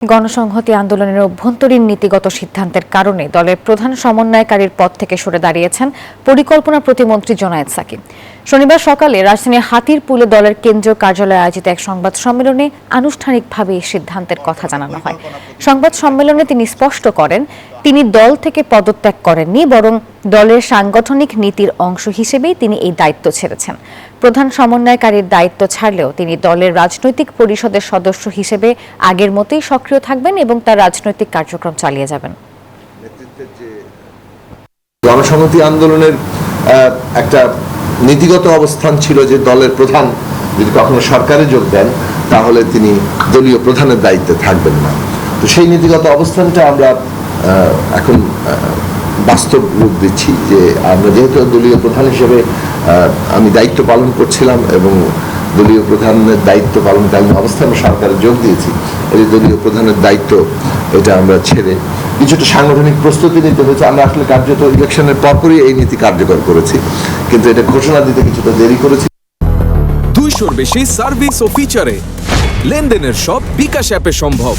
গণসংহতি আন্দোলনের অভ্যন্তরীণ নীতিগত সিদ্ধান্তের কারণে দলের প্রধান সমন্বয়কারীর পদ থেকে সরে দাঁড়িয়েছেন পরিকল্পনা প্রতিমন্ত্রী জোনায়েদ সাকিব। শনিবার সকালে রাজধানীর হাতিরপুলে দলের কেন্দ্রীয় কার্যালয়ে আয়োজিত এক সংবাদ সম্মেলনে আনুষ্ঠানিকভাবে এই সিদ্ধান্তের কথা জানানো হয়। সংবাদ সম্মেলনে তিনি স্পষ্ট করেন, তিনি দল থেকে পদত্যাগ করেননি, বরং দলের সাংগঠনিক নীতির অংশ হিসেবেই তিনি এই দায়িত্ব ছেড়েছেন। প্রধান সমন্বয়কারীর দায়িত্ব ছাড়লেও তিনি দলের রাজনৈতিক পরিষদের সদস্য হিসেবে আগের মতোই সক্রিয় থাকবেন এবং তার রাজনৈতিক কার্যক্রম চালিয়ে যাবেন। গণসংহতি আন্দোলনের একটা নীতিগত অবস্থান ছিল যে দলের প্রধান যদি কখনো সরকারে যোগ দেন তাহলে তিনি দলীয় প্রধানের দায়িত্বে থাকবেন না। তো সেই নীতিগত অবস্থানটা আমরা এখন বাস্তব রূপ দিচ্ছি যে আমরা যেহেতু দলীয় প্রধান হিসেবে আমি দায়িত্ব পালন করছিলাম এবং দলীয় প্রধানের দায়িত্ব পালনকালীন অবস্থায় সরকারে যোগ দিয়েছি, এই দলীয় প্রধানের দায়িত্ব এটা আমরা ছেড়ে কিছুটা সাংগঠনিক প্রস্তুতি নিতে হয়েছে। আমরা আসলে কার্যত ইলেকশনের পরপরই এই নীতি কার্যকর করেছি, কিন্তু এটা ঘোষণা দিতে কিছুটা দেরি করেছি। 200-র বেশি সার্ভিস ও ফিচারে লেনদেনের সব বিকাশ অ্যাপে সম্ভব।